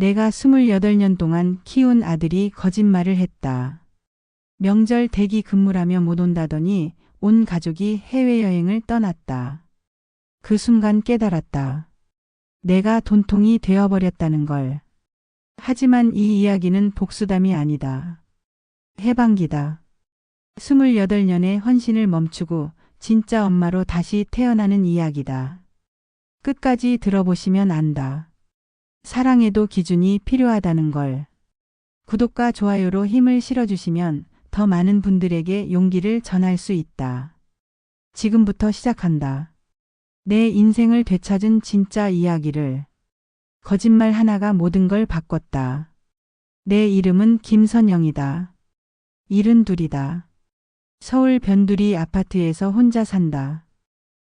내가 28년 동안 키운 아들이 거짓말을 했다. 명절 대기 근무라며 못 온다더니 온 가족이 해외여행을 떠났다. 그 순간 깨달았다. 내가 돈통이 되어버렸다는 걸. 하지만 이 이야기는 복수담이 아니다. 해방기다. 28년의 헌신을 멈추고 진짜 엄마로 다시 태어나는 이야기다. 끝까지 들어보시면 안다. 사랑에도 기준이 필요하다는 걸. 구독과 좋아요로 힘을 실어주시면 더 많은 분들에게 용기를 전할 수 있다. 지금부터 시작한다. 내 인생을 되찾은 진짜 이야기를. 거짓말 하나가 모든 걸 바꿨다. 내 이름은 김선영이다. 72이다. 서울 변두리 아파트에서 혼자 산다.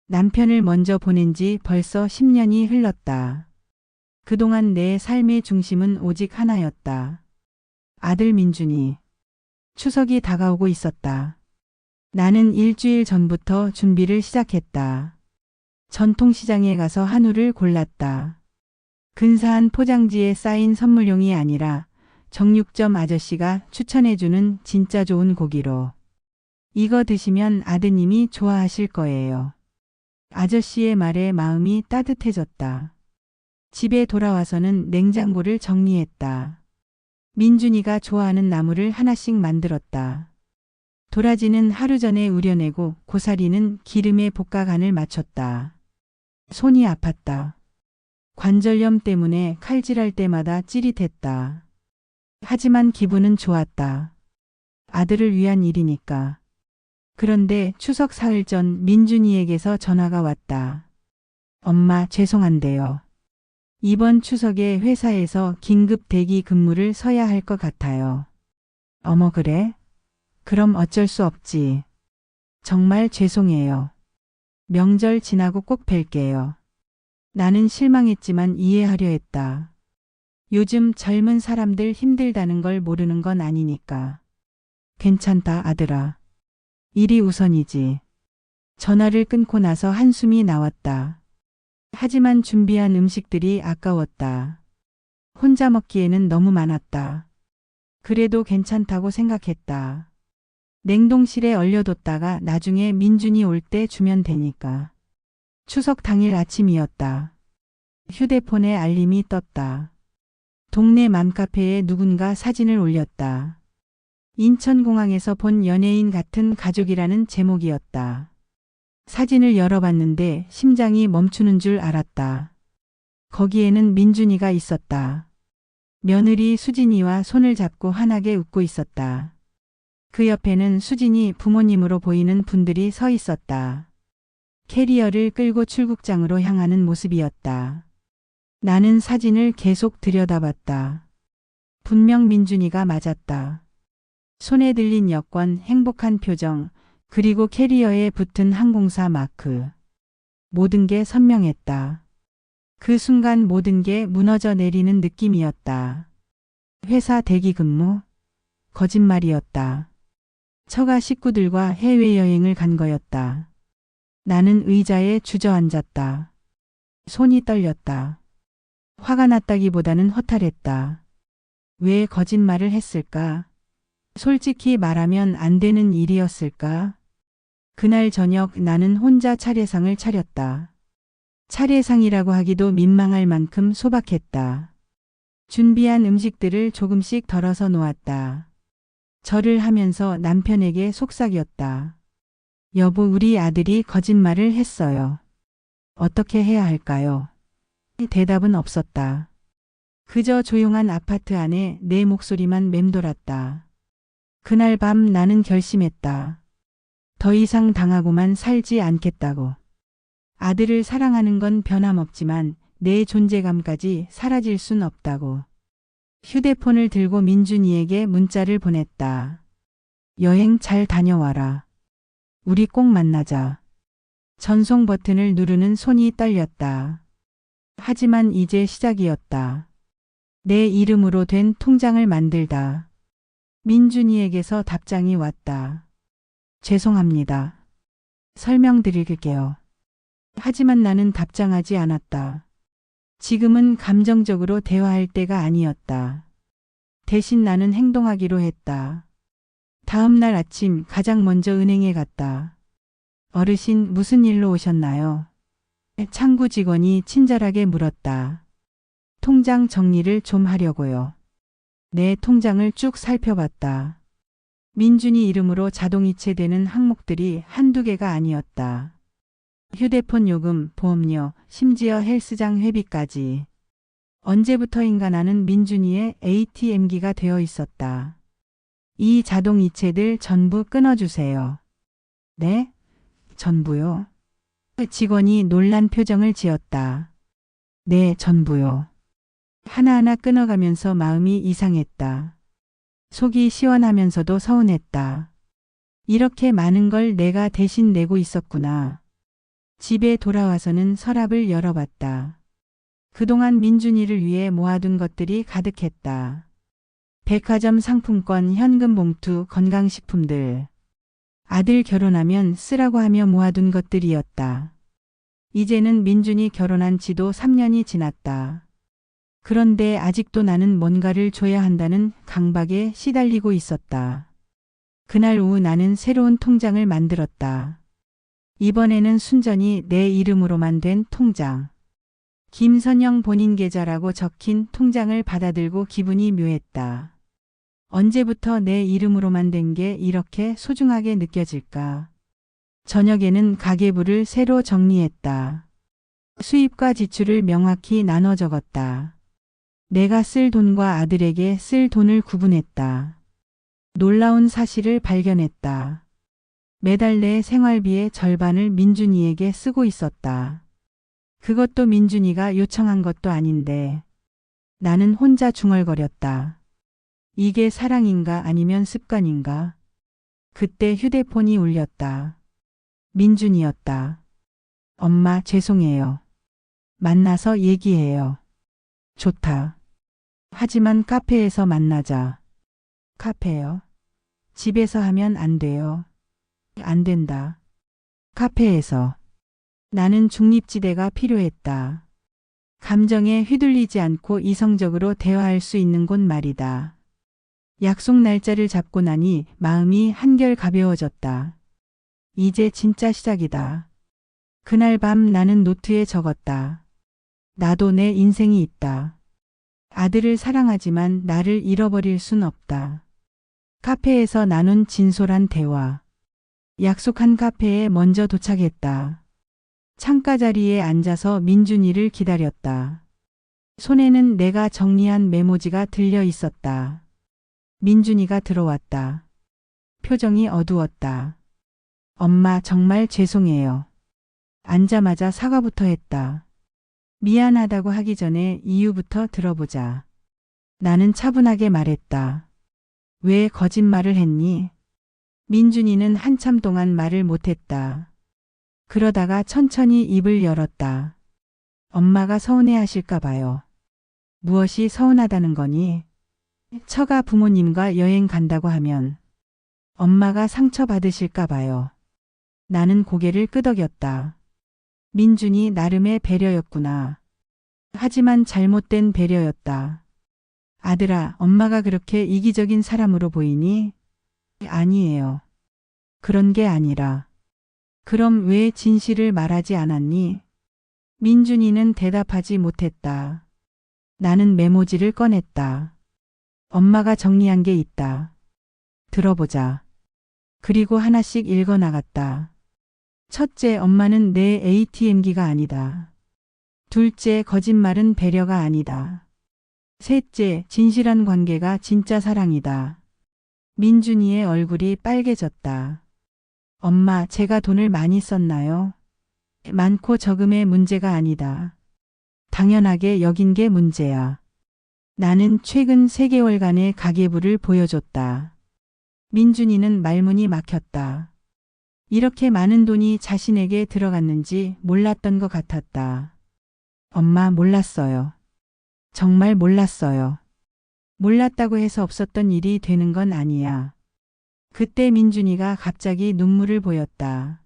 남편을 먼저 보낸 지 벌써 10년이 흘렀다. 그동안 내 삶의 중심은 오직 하나였다. 아들 민준이. 추석이 다가오고 있었다. 나는 일주일 전부터 준비를 시작했다. 전통시장에 가서 한우를 골랐다. 근사한 포장지에 쌓인 선물용이 아니라 정육점 아저씨가 추천해주는 진짜 좋은 고기로. 이거 드시면 아드님이 좋아하실 거예요. 아저씨의 말에 마음이 따뜻해졌다. 집에 돌아와서는 냉장고를 정리했다. 민준이가 좋아하는 나물을 하나씩 만들었다. 도라지는 하루 전에 우려내고 고사리는 기름에 볶아 간을 맞췄다. 손이 아팠다. 관절염 때문에 칼질할 때마다 찌릿했다. 하지만 기분은 좋았다. 아들을 위한 일이니까. 그런데 추석 사흘 전 민준이에게서 전화가 왔다. 엄마, 죄송한데요. 이번 추석에 회사에서 긴급 대기 근무를 서야 할 것 같아요. 어머, 그래? 그럼 어쩔 수 없지. 정말 죄송해요. 명절 지나고 꼭 뵐게요. 나는 실망했지만 이해하려 했다. 요즘 젊은 사람들 힘들다는 걸 모르는 건 아니니까. 괜찮다, 아들아. 일이 우선이지. 전화를 끊고 나서 한숨이 나왔다. 하지만 준비한 음식들이 아까웠다. 혼자 먹기에는 너무 많았다. 그래도 괜찮다고 생각했다. 냉동실에 얼려뒀다가 나중에 민준이 올 때 주면 되니까. 추석 당일 아침이었다. 휴대폰에 알림이 떴다. 동네 맘카페에 누군가 사진을 올렸다. 인천공항에서 본 연예인 같은 가족이라는 제목이었다. 사진을 열어봤는데 심장이 멈추는 줄 알았다. 거기에는 민준이가 있었다. 며느리 수진이와 손을 잡고 환하게 웃고 있었다. 그 옆에는 수진이 부모님으로 보이는 분들이 서 있었다. 캐리어를 끌고 출국장으로 향하는 모습이었다. 나는 사진을 계속 들여다봤다. 분명 민준이가 맞았다. 손에 들린 여권, 행복한 표정, 그리고 캐리어에 붙은 항공사 마크. 모든 게 선명했다. 그 순간 모든 게 무너져 내리는 느낌이었다. 회사 대기 근무? 거짓말이었다. 처가 식구들과 해외여행을 간 거였다. 나는 의자에 주저앉았다. 손이 떨렸다. 화가 났다기보다는 허탈했다. 왜 거짓말을 했을까? 솔직히 말하면 안 되는 일이었을까? 그날 저녁 나는 혼자 차례상을 차렸다. 차례상이라고 하기도 민망할 만큼 소박했다. 준비한 음식들을 조금씩 덜어서 놓았다. 절을 하면서 남편에게 속삭였다. 여보, 우리 아들이 거짓말을 했어요. 어떻게 해야 할까요? 대답은 없었다. 그저 조용한 아파트 안에 내 목소리만 맴돌았다. 그날 밤 나는 결심했다. 더 이상 당하고만 살지 않겠다고. 아들을 사랑하는 건 변함없지만 내 존재감까지 사라질 순 없다고. 휴대폰을 들고 민준이에게 문자를 보냈다. 여행 잘 다녀와라. 우리 꼭 만나자. 전송 버튼을 누르는 손이 떨렸다. 하지만 이제 시작이었다. 내 이름으로 된 통장을 만들다. 민준이에게서 답장이 왔다. 죄송합니다. 설명드릴게요. 하지만 나는 답장하지 않았다. 지금은 감정적으로 대화할 때가 아니었다. 대신 나는 행동하기로 했다. 다음 날 아침 가장 먼저 은행에 갔다. 어르신, 무슨 일로 오셨나요? 창구 직원이 친절하게 물었다. 통장 정리를 좀 하려고요. 내 통장을 쭉 살펴봤다. 민준이 이름으로 자동이체되는 항목들이 한두 개가 아니었다. 휴대폰 요금, 보험료, 심지어 헬스장 회비까지. 언제부터인가 나는 민준이의 ATM기가 되어 있었다. 이 자동이체들 전부 끊어주세요. 네? 전부요? 직원이 놀란 표정을 지었다. 네, 전부요. 하나하나 끊어가면서 마음이 이상했다. 속이 시원하면서도 서운했다. 이렇게 많은 걸 내가 대신 내고 있었구나. 집에 돌아와서는 서랍을 열어봤다. 그동안 민준이를 위해 모아둔 것들이 가득했다. 백화점 상품권, 현금 봉투, 건강식품들. 아들 결혼하면 쓰라고 하며 모아둔 것들이었다. 이제는 민준이 결혼한 지도 3년이 지났다. 그런데 아직도 나는 뭔가를 줘야 한다는 강박에 시달리고 있었다. 그날 오후 나는 새로운 통장을 만들었다. 이번에는 순전히 내 이름으로만 된 통장. 김선영 본인 계좌라고 적힌 통장을 받아들고 기분이 묘했다. 언제부터 내 이름으로만 된 게 이렇게 소중하게 느껴질까? 저녁에는 가계부를 새로 정리했다. 수입과 지출을 명확히 나눠 적었다. 내가 쓸 돈과 아들에게 쓸 돈을 구분했다. 놀라운 사실을 발견했다. 매달 내 생활비의 절반을 민준이에게 쓰고 있었다. 그것도 민준이가 요청한 것도 아닌데 나는 혼자 중얼거렸다. 이게 사랑인가 아니면 습관인가? 그때 휴대폰이 울렸다. 민준이었다. 엄마, 죄송해요. 만나서 얘기해요. 좋다. 하지만 카페에서 만나자. 카페요? 집에서 하면 안 돼요. 안 된다. 카페에서. 나는 중립지대가 필요했다. 감정에 휘둘리지 않고 이성적으로 대화할 수 있는 곳 말이다. 약속 날짜를 잡고 나니 마음이 한결 가벼워졌다. 이제 진짜 시작이다. 그날 밤 나는 노트에 적었다. 나도 내 인생이 있다. 아들을 사랑하지만 나를 잃어버릴 순 없다. 카페에서 나눈 진솔한 대화. 약속한 카페에 먼저 도착했다. 창가 자리에 앉아서 민준이를 기다렸다. 손에는 내가 정리한 메모지가 들려 있었다. 민준이가 들어왔다. 표정이 어두웠다. 엄마, 정말 죄송해요. 앉자마자 사과부터 했다. 미안하다고 하기 전에 이유부터 들어보자. 나는 차분하게 말했다. 왜 거짓말을 했니? 민준이는 한참 동안 말을 못했다. 그러다가 천천히 입을 열었다. 엄마가 서운해하실까 봐요. 무엇이 서운하다는 거니? 처가 부모님과 여행 간다고 하면 엄마가 상처받으실까 봐요. 나는 고개를 끄덕였다. 민준이 나름의 배려였구나. 하지만 잘못된 배려였다. 아들아, 엄마가 그렇게 이기적인 사람으로 보이니? 아니에요. 그런 게 아니라. 그럼 왜 진실을 말하지 않았니? 민준이는 대답하지 못했다. 나는 메모지를 꺼냈다. 엄마가 정리한 게 있다. 들어보자. 그리고 하나씩 읽어 나갔다. 첫째, 엄마는 내 ATM기가 아니다. 둘째, 거짓말은 배려가 아니다. 셋째, 진실한 관계가 진짜 사랑이다. 민준이의 얼굴이 빨개졌다. 엄마, 제가 돈을 많이 썼나요? 많고 적음의 문제가 아니다. 당연하게 여긴 게 문제야. 나는 최근 3개월간의 가계부를 보여줬다. 민준이는 말문이 막혔다. 이렇게 많은 돈이 자신에게 들어갔는지 몰랐던 것 같았다. 엄마, 몰랐어요. 정말 몰랐어요. 몰랐다고 해서 없었던 일이 되는 건 아니야. 그때 민준이가 갑자기 눈물을 보였다.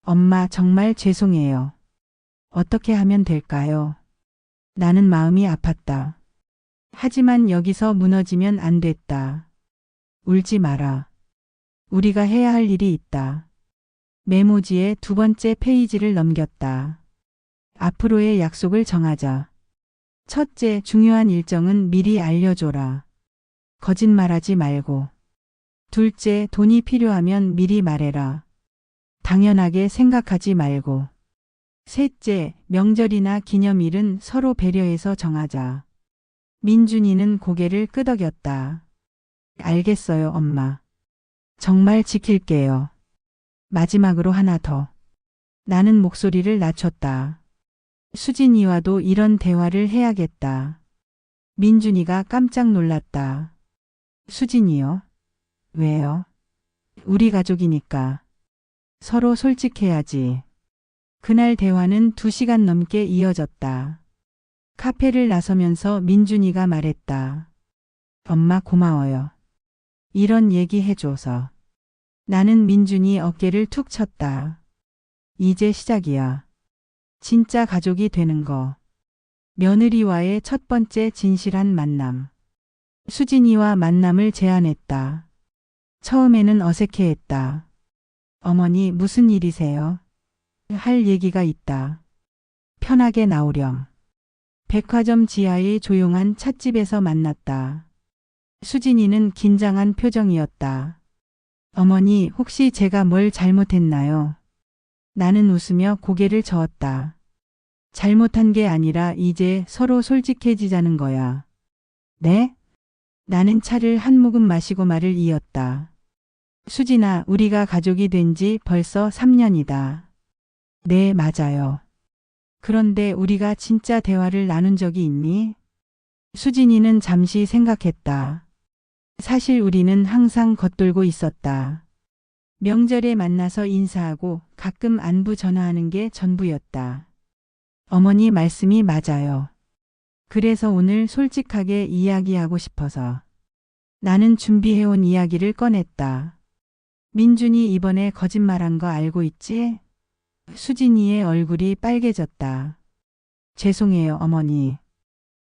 엄마, 정말 죄송해요. 어떻게 하면 될까요? 나는 마음이 아팠다. 하지만 여기서 무너지면 안 됐다. 울지 마라. 우리가 해야 할 일이 있다. 메모지에 두 번째 페이지를 넘겼다. 앞으로의 약속을 정하자. 첫째, 중요한 일정은 미리 알려줘라. 거짓말하지 말고. 둘째, 돈이 필요하면 미리 말해라. 당연하게 생각하지 말고. 셋째, 명절이나 기념일은 서로 배려해서 정하자. 민준이는 고개를 끄덕였다. 알겠어요, 엄마. 정말 지킬게요. 마지막으로 하나 더. 나는 목소리를 낮췄다. 수진이와도 이런 대화를 해야겠다. 민준이가 깜짝 놀랐다. 수진이요? 왜요? 우리 가족이니까. 서로 솔직해야지. 그날 대화는 2시간 넘게 이어졌다. 카페를 나서면서 민준이가 말했다. 엄마 고마워요. 이런 얘기 해줘서. 나는 민준이 어깨를 툭 쳤다. 이제 시작이야. 진짜 가족이 되는 거. 며느리와의 첫 번째 진실한 만남. 수진이와 만남을 제안했다. 처음에는 어색해했다. 어머니 무슨 일이세요? 할 얘기가 있다. 편하게 나오렴. 백화점 지하의 조용한 찻집에서 만났다. 수진이는 긴장한 표정이었다. 어머니 혹시 제가 뭘 잘못했나요? 나는 웃으며 고개를 저었다. 잘못한 게 아니라 이제 서로 솔직해지자는 거야. 네? 나는 차를 한 모금 마시고 말을 이었다. 수진아, 우리가 가족이 된 지 벌써 3년이다. 네, 맞아요. 그런데 우리가 진짜 대화를 나눈 적이 있니? 수진이는 잠시 생각했다. 사실 우리는 항상 겉돌고 있었다. 명절에 만나서 인사하고 가끔 안부 전화하는 게 전부였다. 어머니 말씀이 맞아요. 그래서 오늘 솔직하게 이야기하고 싶어서. 나는 준비해온 이야기를 꺼냈다. 민준이 이번에 거짓말한 거 알고 있지? 수진이의 얼굴이 빨개졌다. 죄송해요, 어머니.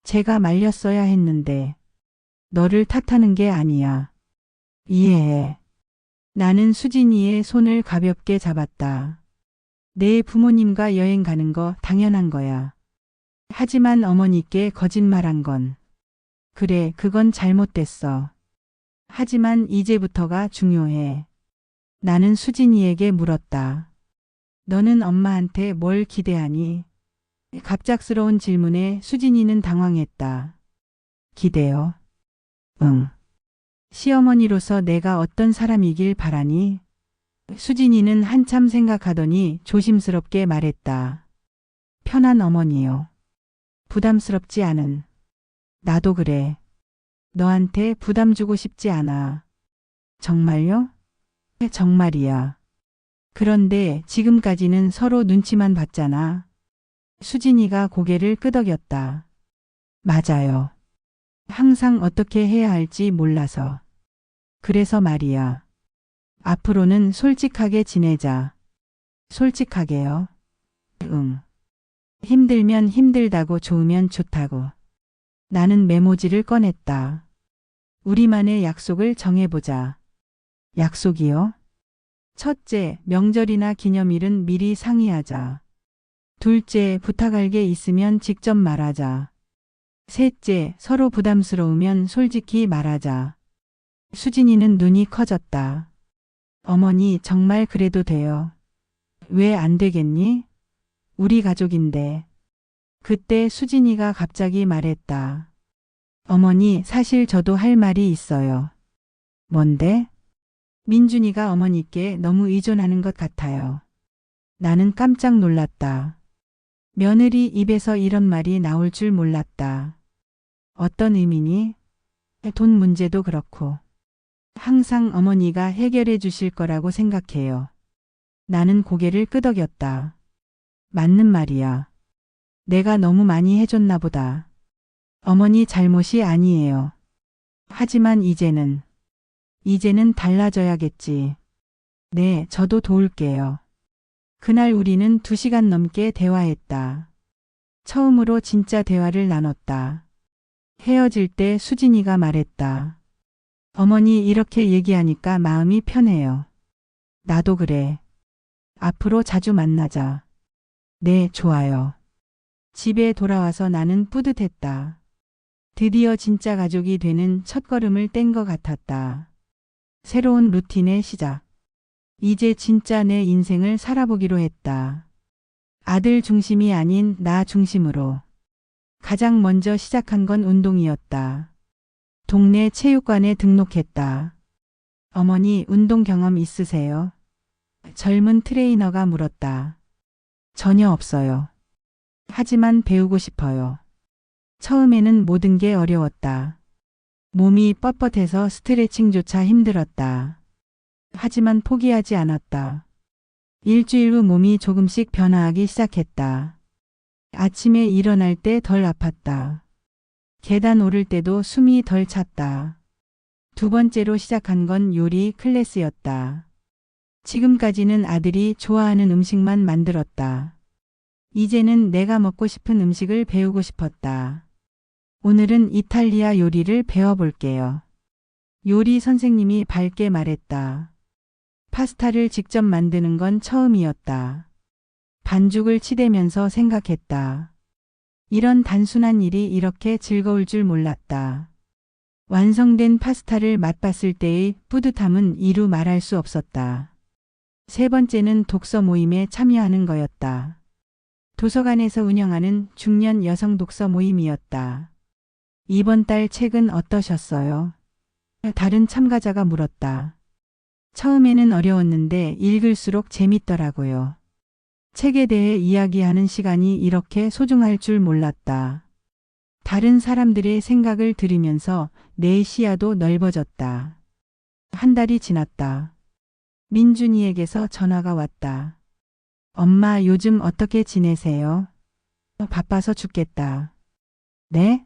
제가 말렸어야 했는데. 너를 탓하는 게 아니야. 이해해. 나는 수진이의 손을 가볍게 잡았다. 내 부모님과 여행 가는 거 당연한 거야. 하지만 어머니께 거짓말한 건. 그래, 그건 잘못됐어. 하지만 이제부터가 중요해. 나는 수진이에게 물었다. 너는 엄마한테 뭘 기대하니? 갑작스러운 질문에 수진이는 당황했다. 기대요? 응. 시어머니로서 내가 어떤 사람이길 바라니? 수진이는 한참 생각하더니 조심스럽게 말했다. 편한 어머니요. 부담스럽지 않은. 나도 그래. 너한테 부담 주고 싶지 않아. 정말요? 정말이야. 그런데 지금까지는 서로 눈치만 봤잖아. 수진이가 고개를 끄덕였다. 맞아요. 항상 어떻게 해야 할지 몰라서. 그래서 말이야. 앞으로는 솔직하게 지내자. 솔직하게요? 응. 힘들면 힘들다고 좋으면 좋다고. 나는 메모지를 꺼냈다. 우리만의 약속을 정해보자. 약속이요? 첫째, 명절이나 기념일은 미리 상의하자. 둘째, 부탁할 게 있으면 직접 말하자. 셋째, 서로 부담스러우면 솔직히 말하자. 수진이는 눈이 커졌다. 어머니, 정말 그래도 돼요. 왜 안 되겠니? 우리 가족인데. 그때 수진이가 갑자기 말했다. 어머니, 사실 저도 할 말이 있어요. 뭔데? 민준이가 어머니께 너무 의존하는 것 같아요. 나는 깜짝 놀랐다. 며느리 입에서 이런 말이 나올 줄 몰랐다. 어떤 의미니? 돈 문제도 그렇고. 항상 어머니가 해결해 주실 거라고 생각해요. 나는 고개를 끄덕였다. 맞는 말이야. 내가 너무 많이 해줬나 보다. 어머니 잘못이 아니에요. 하지만 이제는 달라져야겠지. 네, 저도 도울게요. 그날 우리는 2시간 넘게 대화했다. 처음으로 진짜 대화를 나눴다. 헤어질 때 수진이가 말했다. 어머니 이렇게 얘기하니까 마음이 편해요. 나도 그래. 앞으로 자주 만나자. 네, 좋아요. 집에 돌아와서 나는 뿌듯했다. 드디어 진짜 가족이 되는 첫걸음을 뗀 것 같았다. 새로운 루틴의 시작. 이제 진짜 내 인생을 살아보기로 했다. 아들 중심이 아닌 나 중심으로. 가장 먼저 시작한 건 운동이었다. 동네 체육관에 등록했다. 어머니 운동 경험 있으세요? 젊은 트레이너가 물었다. 전혀 없어요. 하지만 배우고 싶어요. 처음에는 모든 게 어려웠다. 몸이 뻣뻣해서 스트레칭조차 힘들었다. 하지만 포기하지 않았다. 일주일 후 몸이 조금씩 변화하기 시작했다. 아침에 일어날 때 덜 아팠다. 계단 오를 때도 숨이 덜 찼다. 두 번째로 시작한 건 요리 클래스였다. 지금까지는 아들이 좋아하는 음식만 만들었다. 이제는 내가 먹고 싶은 음식을 배우고 싶었다. 오늘은 이탈리아 요리를 배워볼게요. 요리 선생님이 밝게 말했다. 파스타를 직접 만드는 건 처음이었다. 반죽을 치대면서 생각했다. 이런 단순한 일이 이렇게 즐거울 줄 몰랐다. 완성된 파스타를 맛봤을 때의 뿌듯함은 이루 말할 수 없었다. 세 번째는 독서 모임에 참여하는 거였다. 도서관에서 운영하는 중년 여성 독서 모임이었다. 이번 달 책은 어떠셨어요? 다른 참가자가 물었다. 처음에는 어려웠는데 읽을수록 재밌더라고요. 책에 대해 이야기하는 시간이 이렇게 소중할 줄 몰랐다. 다른 사람들의 생각을 들으면서 내 시야도 넓어졌다. 한 달이 지났다. 민준이에게서 전화가 왔다. 엄마 요즘 어떻게 지내세요? 바빠서 죽겠다. 네?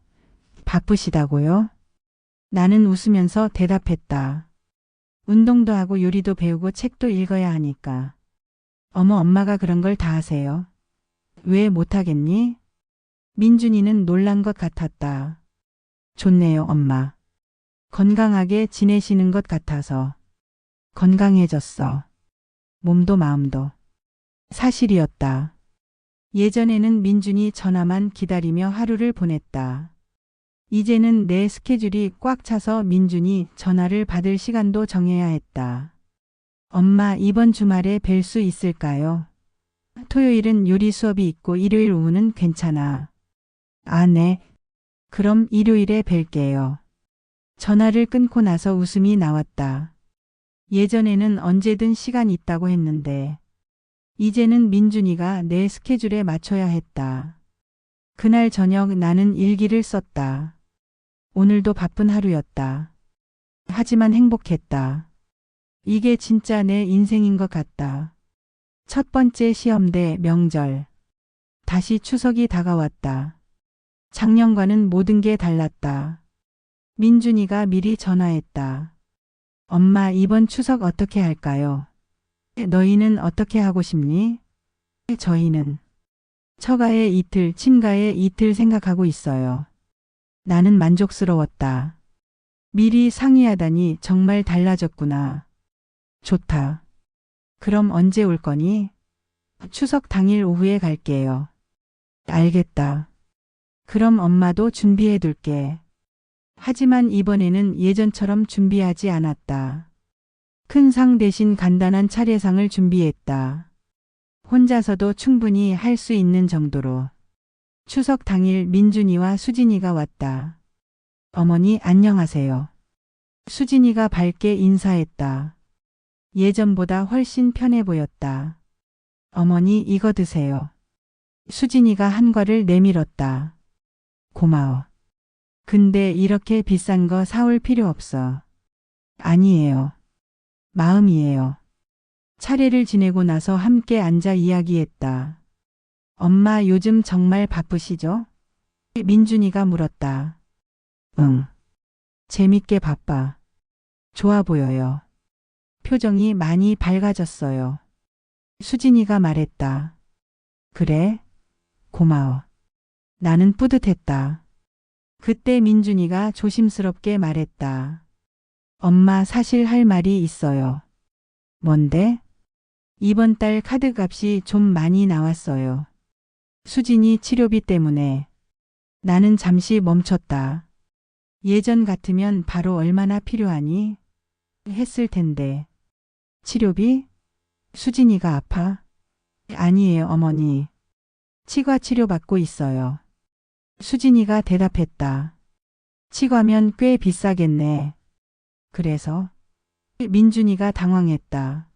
바쁘시다고요? 나는 웃으면서 대답했다. 운동도 하고 요리도 배우고 책도 읽어야 하니까. 어머, 엄마가 그런 걸 다 하세요? 왜 못하겠니? 민준이는 놀란 것 같았다. 좋네요, 엄마. 건강하게 지내시는 것 같아서. 건강해졌어. 몸도 마음도. 사실이었다. 예전에는 민준이 전화만 기다리며 하루를 보냈다. 이제는 내 스케줄이 꽉 차서 민준이 전화를 받을 시간도 정해야 했다. 엄마 이번 주말에 뵐 수 있을까요? 토요일은 요리 수업이 있고 일요일 오후는 괜찮아. 아, 네. 그럼 일요일에 뵐게요. 전화를 끊고 나서 웃음이 나왔다. 예전에는 언제든 시간 있다고 했는데 이제는 민준이가 내 스케줄에 맞춰야 했다. 그날 저녁 나는 일기를 썼다. 오늘도 바쁜 하루였다. 하지만 행복했다. 이게 진짜 내 인생인 것 같다. 첫 번째 시험대 명절. 다시 추석이 다가왔다. 작년과는 모든 게 달랐다. 민준이가 미리 전화했다. 엄마 이번 추석 어떻게 할까요? 너희는 어떻게 하고 싶니? 저희는 처가에 이틀, 친가에 이틀 생각하고 있어요. 나는 만족스러웠다. 미리 상의하다니 정말 달라졌구나. 좋다. 그럼 언제 올 거니? 추석 당일 오후에 갈게요. 알겠다. 그럼 엄마도 준비해 둘게. 하지만 이번에는 예전처럼 준비하지 않았다. 큰 상 대신 간단한 차례상을 준비했다. 혼자서도 충분히 할 수 있는 정도로. 추석 당일 민준이와 수진이가 왔다. 어머니 안녕하세요. 수진이가 밝게 인사했다. 예전보다 훨씬 편해 보였다. 어머니 이거 드세요. 수진이가 한과를 내밀었다. 고마워. 근데 이렇게 비싼 거 사올 필요 없어. 아니에요. 마음이에요. 차례를 지내고 나서 함께 앉아 이야기했다. 엄마 요즘 정말 바쁘시죠? 민준이가 물었다. 응. 재밌게 바빠. 좋아 보여요. 표정이 많이 밝아졌어요. 수진이가 말했다. 그래? 고마워. 나는 뿌듯했다. 그때 민준이가 조심스럽게 말했다. 엄마 사실 할 말이 있어요. 뭔데? 이번 달 카드값이 좀 많이 나왔어요. 수진이 치료비 때문에. 나는 잠시 멈췄다. 예전 같으면 바로 얼마나 필요하니? 했을 텐데. 치료비? 수진이가 아파? 아니에요, 어머니. 치과 치료받고 있어요. 수진이가 대답했다. 치과면 꽤 비싸겠네. 그래서? 민준이가 당황했다.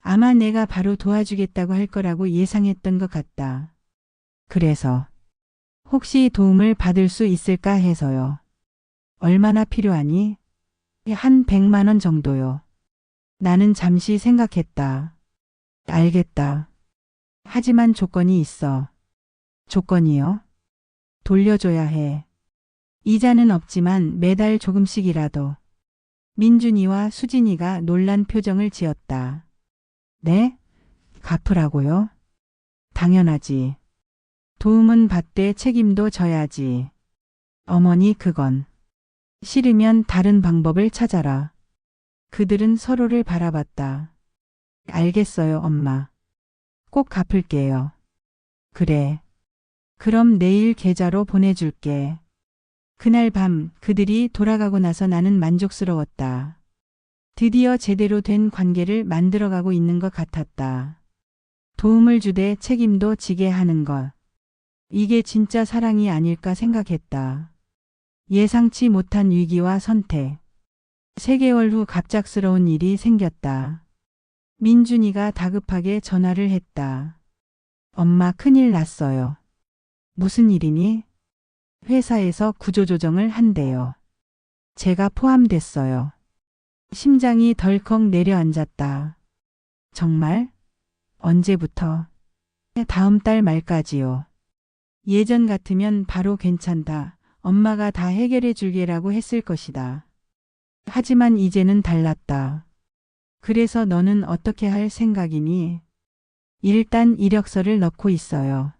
아마 내가 바로 도와주겠다고 할 거라고 예상했던 것 같다. 그래서 혹시 도움을 받을 수 있을까 해서요. 얼마나 필요하니? 한 100만 원 정도요. 나는 잠시 생각했다. 알겠다. 하지만 조건이 있어. 조건이요? 돌려줘야 해. 이자는 없지만 매달 조금씩이라도. 민준이와 수진이가 놀란 표정을 지었다. 네? 갚으라고요? 당연하지. 도움은 받되 책임도 져야지. 어머니 그건. 싫으면 다른 방법을 찾아라. 그들은 서로를 바라봤다. 알겠어요, 엄마. 꼭 갚을게요. 그래. 그럼 내일 계좌로 보내줄게. 그날 밤 그들이 돌아가고 나서 나는 만족스러웠다. 드디어 제대로 된 관계를 만들어가고 있는 것 같았다. 도움을 주되 책임도 지게 하는 것. 이게 진짜 사랑이 아닐까 생각했다. 예상치 못한 위기와 선택. 3개월 후 갑작스러운 일이 생겼다. 민준이가 다급하게 전화를 했다. 엄마 큰일 났어요. 무슨 일이니? 회사에서 구조조정을 한대요. 제가 포함됐어요. 심장이 덜컥 내려앉았다. 정말? 언제부터? 다음 달 말까지요. 예전 같으면 바로 괜찮다. 엄마가 다 해결해 줄게라고 했을 것이다. 하지만 이제는 달랐다. 그래서 너는 어떻게 할 생각이니? 일단 이력서를 넣고 있어요.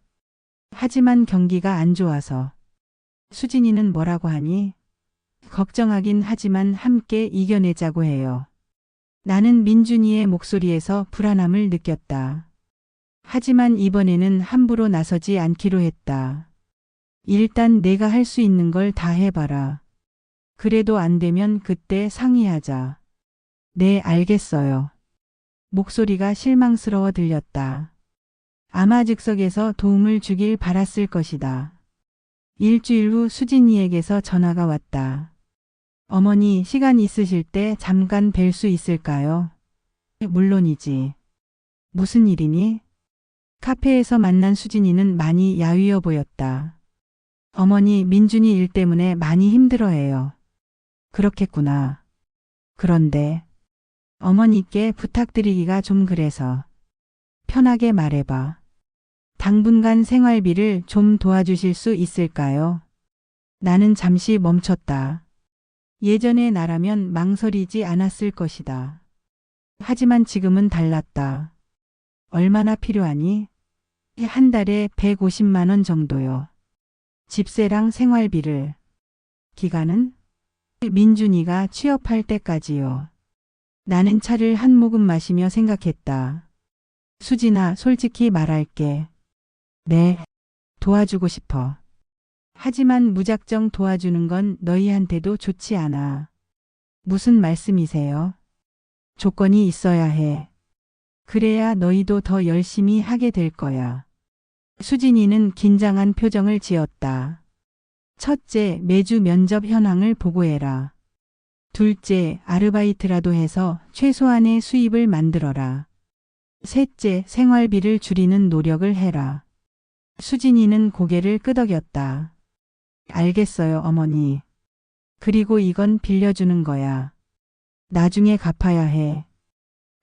하지만 경기가 안 좋아서. 수진이는 뭐라고 하니? 걱정하긴 하지만 함께 이겨내자고 해요. 나는 민준이의 목소리에서 불안함을 느꼈다. 하지만 이번에는 함부로 나서지 않기로 했다. 일단 내가 할 수 있는 걸 다 해봐라. 그래도 안 되면 그때 상의하자. 네, 알겠어요. 목소리가 실망스러워 들렸다. 아마 즉석에서 도움을 주길 바랐을 것이다. 일주일 후 수진이에게서 전화가 왔다. 어머니, 시간 있으실 때 잠깐 뵐 수 있을까요? 물론이지. 무슨 일이니? 카페에서 만난 수진이는 많이 야위어 보였다. 어머니, 민준이 일 때문에 많이 힘들어해요. 그렇겠구나. 그런데 어머니께 부탁드리기가 좀 그래서. 편하게 말해봐. 당분간 생활비를 좀 도와주실 수 있을까요? 나는 잠시 멈췄다. 예전의 나라면 망설이지 않았을 것이다. 하지만 지금은 달랐다. 얼마나 필요하니? 한 달에 150만 원 정도요. 집세랑 생활비를. 기간은? 민준이가 취업할 때까지요. 나는 차를 한 모금 마시며 생각했다. 수진아, 솔직히 말할게. 네, 도와주고 싶어. 하지만 무작정 도와주는 건 너희한테도 좋지 않아. 무슨 말씀이세요? 조건이 있어야 해. 그래야 너희도 더 열심히 하게 될 거야. 수진이는 긴장한 표정을 지었다. 첫째, 매주 면접 현황을 보고해라. 둘째, 아르바이트라도 해서 최소한의 수입을 만들어라. 셋째, 생활비를 줄이는 노력을 해라. 수진이는 고개를 끄덕였다. 알겠어요, 어머니. 그리고 이건 빌려주는 거야. 나중에 갚아야 해.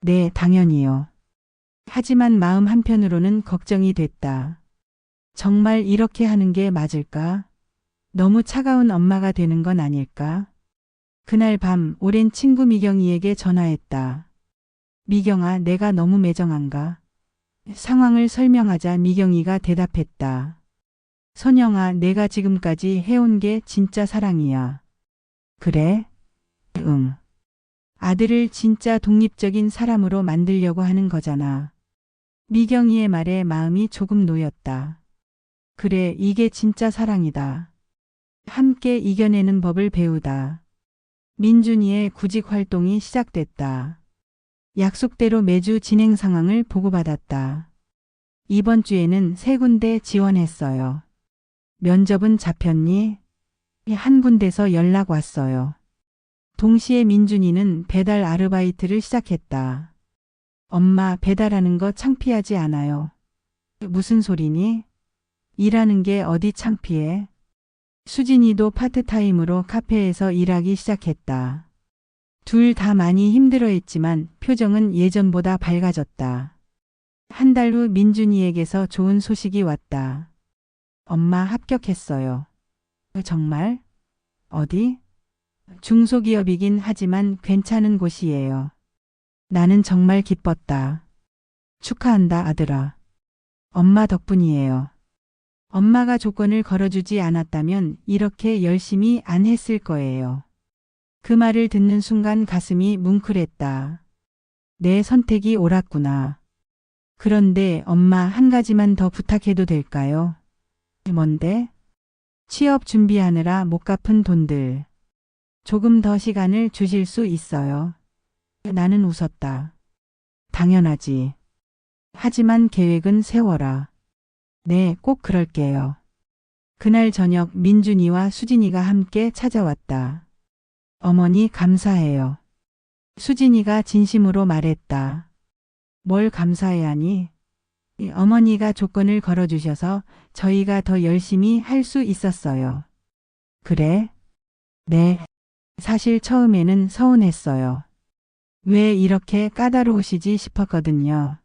네, 당연히요. 하지만 마음 한편으로는 걱정이 됐다. 정말 이렇게 하는 게 맞을까? 너무 차가운 엄마가 되는 건 아닐까? 그날 밤 오랜 친구 미경이에게 전화했다. 미경아, 내가 너무 매정한가? 상황을 설명하자 미경이가 대답했다. 선영아, 내가 지금까지 해온 게 진짜 사랑이야. 그래? 응. 아들을 진짜 독립적인 사람으로 만들려고 하는 거잖아. 미경이의 말에 마음이 조금 놓였다. 그래, 이게 진짜 사랑이다. 함께 이겨내는 법을 배우다. 민준이의 구직 활동이 시작됐다. 약속대로 매주 진행 상황을 보고받았다. 이번 주에는 3군데 지원했어요. 면접은 잡혔니? 한 군데서 연락 왔어요. 동시에 민준이는 배달 아르바이트를 시작했다. 엄마, 배달하는 거 창피하지 않아요? 무슨 소리니? 일하는 게 어디 창피해? 수진이도 파트타임으로 카페에서 일하기 시작했다. 둘 다 많이 힘들어했지만 표정은 예전보다 밝아졌다. 한 달 후 민준이에게서 좋은 소식이 왔다. 엄마, 합격했어요. 정말? 어디? 중소기업이긴 하지만 괜찮은 곳이에요. 나는 정말 기뻤다. 축하한다, 아들아. 엄마 덕분이에요. 엄마가 조건을 걸어주지 않았다면 이렇게 열심히 안 했을 거예요. 그 말을 듣는 순간 가슴이 뭉클했다. 내 선택이 옳았구나. 그런데 엄마, 한 가지만 더 부탁해도 될까요? 뭔데? 취업 준비하느라 못 갚은 돈들. 조금 더 시간을 주실 수 있어요. 나는 웃었다. 당연하지. 하지만 계획은 세워라. 네, 꼭 그럴게요. 그날 저녁 민준이와 수진이가 함께 찾아왔다. 어머니, 감사해요. 수진이가 진심으로 말했다. 뭘 감사해 하니? 어머니가 조건을 걸어주셔서 저희가 더 열심히 할 수 있었어요. 그래? 네. 사실 처음에는 서운했어요. 왜 이렇게 까다로우시지 싶었거든요.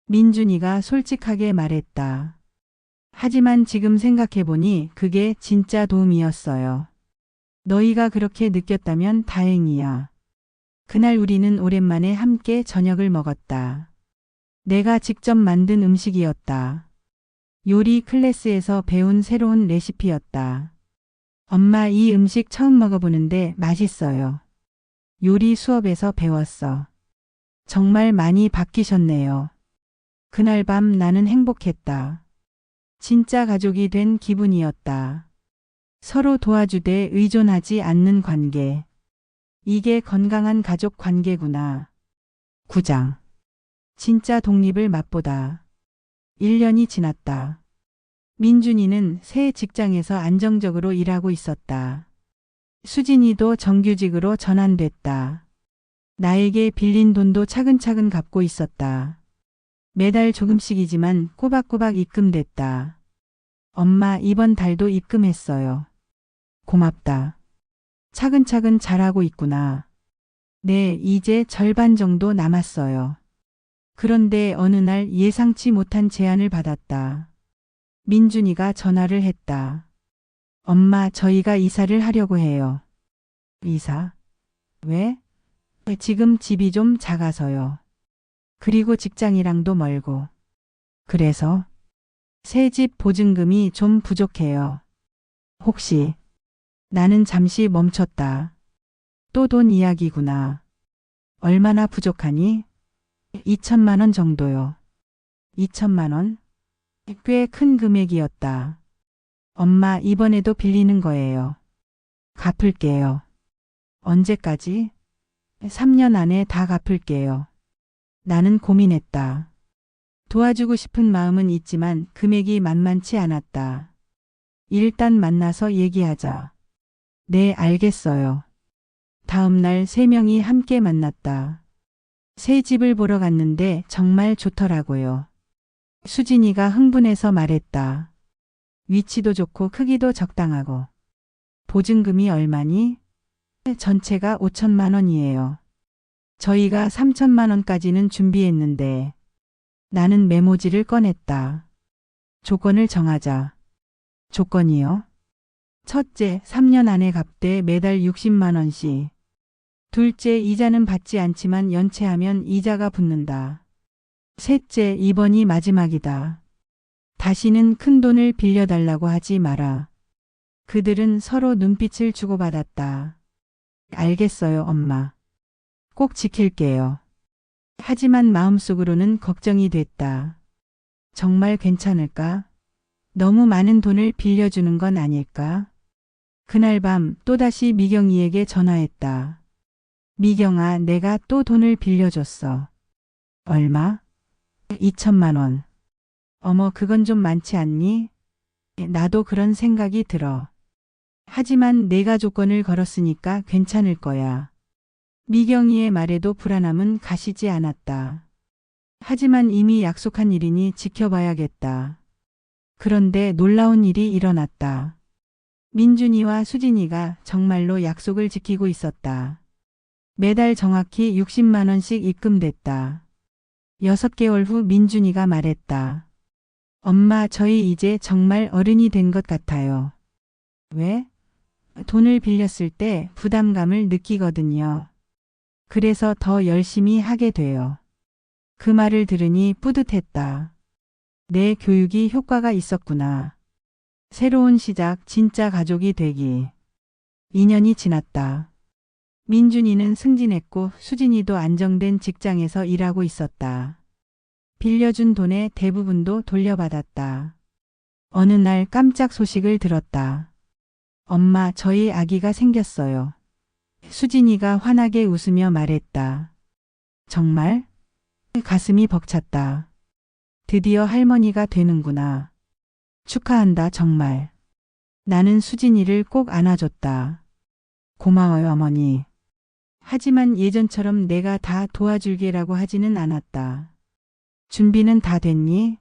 민준이가 솔직하게 말했다. 하지만 지금 생각해보니 그게 진짜 도움이었어요. 너희가 그렇게 느꼈다면 다행이야. 그날 우리는 오랜만에 함께 저녁을 먹었다. 내가 직접 만든 음식이었다. 요리 클래스에서 배운 새로운 레시피였다. 엄마, 이 음식 처음 먹어보는데 맛있어요. 요리 수업에서 배웠어. 정말 많이 바뀌셨네요. 그날 밤 나는 행복했다. 진짜 가족이 된 기분이었다. 서로 도와주되 의존하지 않는 관계. 이게 건강한 가족 관계구나. 9장. 진짜 독립을 맛보다. 1년이 지났다. 민준이는 새 직장에서 안정적으로 일하고 있었다. 수진이도 정규직으로 전환됐다. 나에게 빌린 돈도 차근차근 갚고 있었다. 매달 조금씩이지만 꼬박꼬박 입금됐다. 엄마, 이번 달도 입금했어요. 고맙다. 차근차근 잘하고 있구나. 네, 이제 절반 정도 남았어요. 그런데 어느 날 예상치 못한 제안을 받았다. 민준이가 전화를 했다. 엄마, 저희가 이사를 하려고 해요. 이사? 왜? 지금 집이 좀 작아서요. 그리고 직장이랑도 멀고. 그래서 새 집 보증금이 좀 부족해요. 혹시. 나는 잠시 멈췄다. 또 돈 이야기구나. 얼마나 부족하니? 2천만 원 정도요. 2천만 원? 꽤 큰 금액이었다. 엄마, 이번에도 빌리는 거예요. 갚을게요. 언제까지? 3년 안에 다 갚을게요. 나는 고민했다. 도와주고 싶은 마음은 있지만 금액이 만만치 않았다. 일단 만나서 얘기하자. 네, 알겠어요. 다음 날 3명이 함께 만났다. 새 집을 보러 갔는데 정말 좋더라고요. 수진이가 흥분해서 말했다. 위치도 좋고 크기도 적당하고. 보증금이 얼마니? 전체가 5천만 원이에요. 저희가 3천만 원까지는 준비했는데. 나는 메모지를 꺼냈다. 조건을 정하자. 조건이요? 첫째, 3년 안에 갚되 매달 60만 원씩. 둘째, 이자는 받지 않지만 연체하면 이자가 붙는다. 셋째, 이번이 마지막이다. 다시는 큰 돈을 빌려달라고 하지 마라. 그들은 서로 눈빛을 주고받았다. 알겠어요, 엄마. 꼭 지킬게요. 하지만 마음속으로는 걱정이 됐다. 정말 괜찮을까? 너무 많은 돈을 빌려주는 건 아닐까? 그날 밤 또다시 미경이에게 전화했다. 미경아, 내가 또 돈을 빌려줬어. 얼마? 2천만 원. 어머, 그건 좀 많지 않니? 나도 그런 생각이 들어. 하지만 내가 조건을 걸었으니까 괜찮을 거야. 미경이의 말에도 불안함은 가시지 않았다. 하지만 이미 약속한 일이니 지켜봐야겠다. 그런데 놀라운 일이 일어났다. 민준이와 수진이가 정말로 약속을 지키고 있었다. 매달 정확히 60만 원씩 입금됐다. 6개월 후 민준이가 말했다. 엄마, 저희 이제 정말 어른이 된 것 같아요. 왜? 돈을 빌렸을 때 부담감을 느끼거든요. 그래서 더 열심히 하게 돼요. 그 말을 들으니 뿌듯했다. 내 교육이 효과가 있었구나. 새로운 시작, 진짜 가족이 되기. 2년이 지났다. 민준이는 승진했고 수진이도 안정된 직장에서 일하고 있었다. 빌려준 돈의 대부분도 돌려받았다. 어느 날 깜짝 소식을 들었다. 엄마, 저희 아기가 생겼어요. 수진이가 환하게 웃으며 말했다. 정말? 가슴이 벅찼다. 드디어 할머니가 되는구나. 축하한다, 정말. 나는 수진이를 꼭 안아줬다. 고마워요, 어머니. 하지만 예전처럼 내가 다 도와줄게라고 하지는 않았다. 준비는 다 됐니?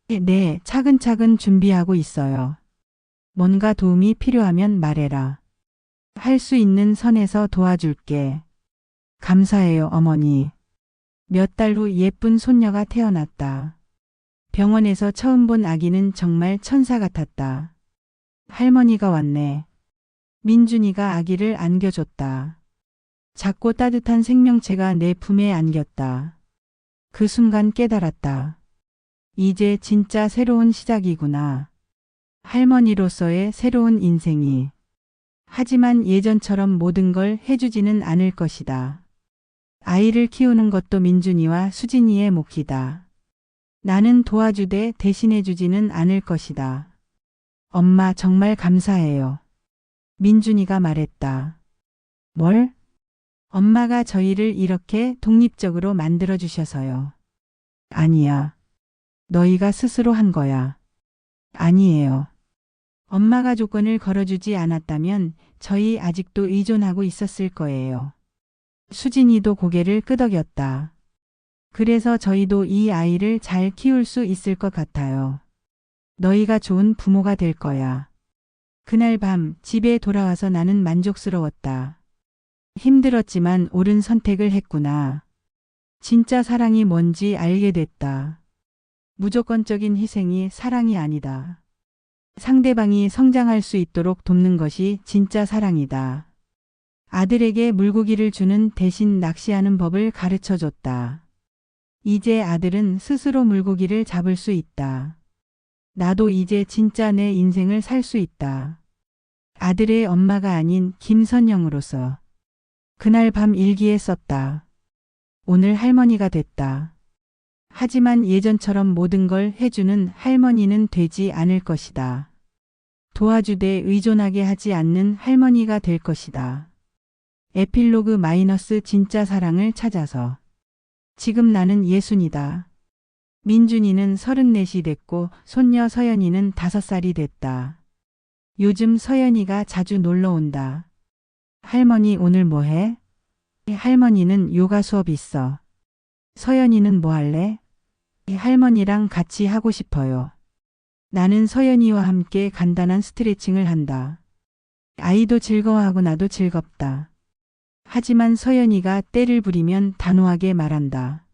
네, 차근차근 준비하고 있어요. 뭔가 도움이 필요하면 말해라. 할 수 있는 선에서 도와줄게. 감사해요, 어머니. 몇 달 후 예쁜 손녀가 태어났다. 병원에서 처음 본 아기는 정말 천사 같았다. 할머니가 왔네. 민준이가 아기를 안겨줬다. 작고 따뜻한 생명체가 내 품에 안겼다. 그 순간 깨달았다. 이제 진짜 새로운 시작이구나. 할머니로서의 새로운 인생이. 하지만 예전처럼 모든 걸 해주지는 않을 것이다. 아이를 키우는 것도 민준이와 수진이의 몫이다. 나는 도와주되 대신해주지는 않을 것이다. 엄마, 정말 감사해요. 민준이가 말했다. 뭘? 엄마가 저희를 이렇게 독립적으로 만들어주셔서요. 아니야. 너희가 스스로 한 거야. 아니에요. 엄마가 조건을 걸어주지 않았다면 저희 아직도 의존하고 있었을 거예요. 수진이도 고개를 끄덕였다. 그래서 저희도 이 아이를 잘 키울 수 있을 것 같아요. 너희가 좋은 부모가 될 거야. 그날 밤 집에 돌아와서 나는 만족스러웠다. 힘들었지만 옳은 선택을 했구나. 진짜 사랑이 뭔지 알게 됐다. 무조건적인 희생이 사랑이 아니다. 상대방이 성장할 수 있도록 돕는 것이 진짜 사랑이다. 아들에게 물고기를 주는 대신 낚시하는 법을 가르쳐줬다. 이제 아들은 스스로 물고기를 잡을 수 있다. 나도 이제 진짜 내 인생을 살 수 있다. 아들의 엄마가 아닌 김선영으로서. 그날 밤 일기에 썼다. 오늘 할머니가 됐다. 하지만 예전처럼 모든 걸 해주는 할머니는 되지 않을 것이다. 도와주되 의존하게 하지 않는 할머니가 될 것이다. 에필로그 마이너스 진짜 사랑을 찾아서. 지금 나는 60이다. 민준이는 34이 됐고 손녀 서연이는 5살이 됐다. 요즘 서연이가 자주 놀러 온다. 할머니, 오늘 뭐 해? 할머니는 요가 수업 있어. 서연이는 뭐 할래? 할머니랑 같이 하고 싶어요. 나는 서연이와 함께 간단한 스트레칭을 한다. 아이도 즐거워하고 나도 즐겁다. 하지만 서연이가 때를 부리면 단호하게 말한다.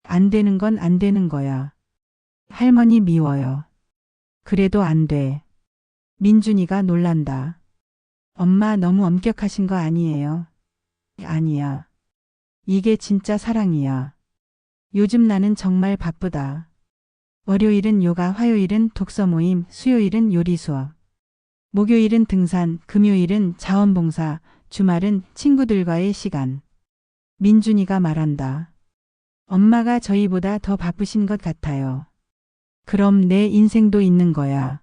안 되는 건 안 되는 거야. 할머니 미워요. 그래도 안 돼. 민준이가 놀란다. 엄마, 너무 엄격하신 거 아니에요? 아니야. 이게 진짜 사랑이야. 요즘 나는 정말 바쁘다. 월요일은 요가, 화요일은 독서 모임, 수요일은 요리 수업. 목요일은 등산, 금요일은 자원봉사, 주말은 친구들과의 시간. 민준이가 말한다. 엄마가 저희보다 더 바쁘신 것 같아요. 그럼 내 인생도 있는 거야.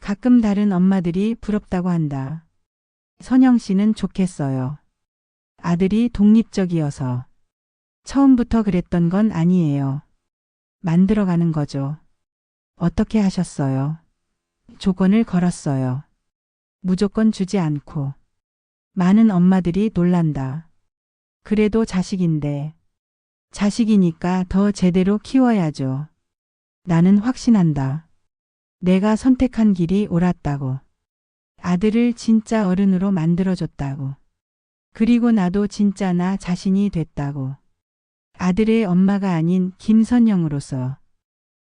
가끔 다른 엄마들이 부럽다고 한다. 선영 씨는 좋겠어요. 아들이 독립적이어서. 처음부터 그랬던 건 아니에요. 만들어가는 거죠. 어떻게 하셨어요? 조건을 걸었어요. 무조건 주지 않고. 많은 엄마들이 놀란다. 그래도 자식인데. 자식이니까 더 제대로 키워야죠. 나는 확신한다. 내가 선택한 길이 옳았다고. 아들을 진짜 어른으로 만들어줬다고. 그리고 나도 진짜 나 자신이 됐다고. 아들의 엄마가 아닌 김선영으로서.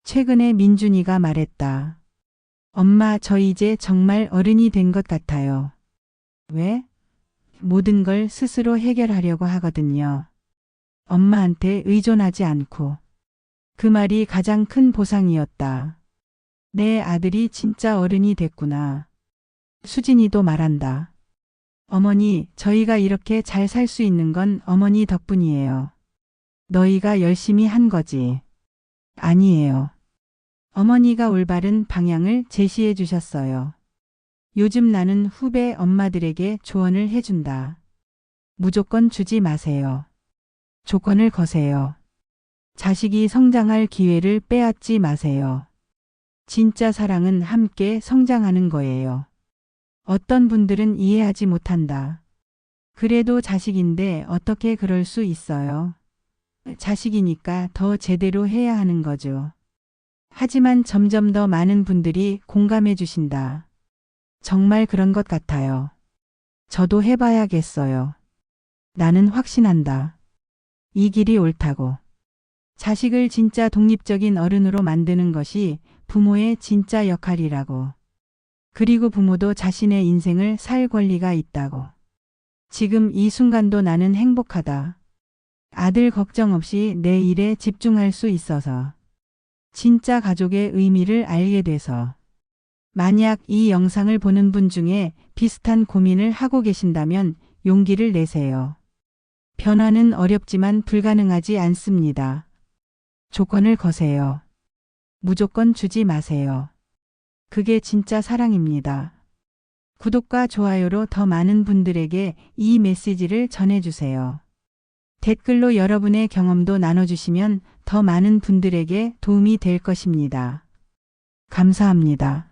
최근에 민준이가 말했다. 엄마, 저 이제 정말 어른이 된 것 같아요. 왜? 모든 걸 스스로 해결하려고 하거든요. 엄마한테 의존하지 않고. 그 말이 가장 큰 보상이었다. 내 아들이 진짜 어른이 됐구나. 수진이도 말한다. 어머니, 저희가 이렇게 잘 살 수 있는 건 어머니 덕분이에요. 너희가 열심히 한 거지. 아니에요. 어머니가 올바른 방향을 제시해 주셨어요. 요즘 나는 후배 엄마들에게 조언을 해준다. 무조건 주지 마세요. 조건을 거세요. 자식이 성장할 기회를 빼앗지 마세요. 진짜 사랑은 함께 성장하는 거예요. 어떤 분들은 이해하지 못한다. 그래도 자식인데 어떻게 그럴 수 있어요? 자식이니까 더 제대로 해야 하는 거죠. 하지만 점점 더 많은 분들이 공감해 주신다. 정말 그런 것 같아요. 저도 해봐야겠어요. 나는 확신한다. 이 길이 옳다고. 자식을 진짜 독립적인 어른으로 만드는 것이 부모의 진짜 역할이라고. 그리고 부모도 자신의 인생을 살 권리가 있다고. 지금 이 순간도 나는 행복하다. 아들 걱정 없이 내 일에 집중할 수 있어서. 진짜 가족의 의미를 알게 돼서. 만약 이 영상을 보는 분 중에 비슷한 고민을 하고 계신다면 용기를 내세요. 변화는 어렵지만 불가능하지 않습니다. 조건을 거세요. 무조건 주지 마세요. 그게 진짜 사랑입니다. 구독과 좋아요로 더 많은 분들에게 이 메시지를 전해주세요. 댓글로 여러분의 경험도 나눠주시면 더 많은 분들에게 도움이 될 것입니다. 감사합니다.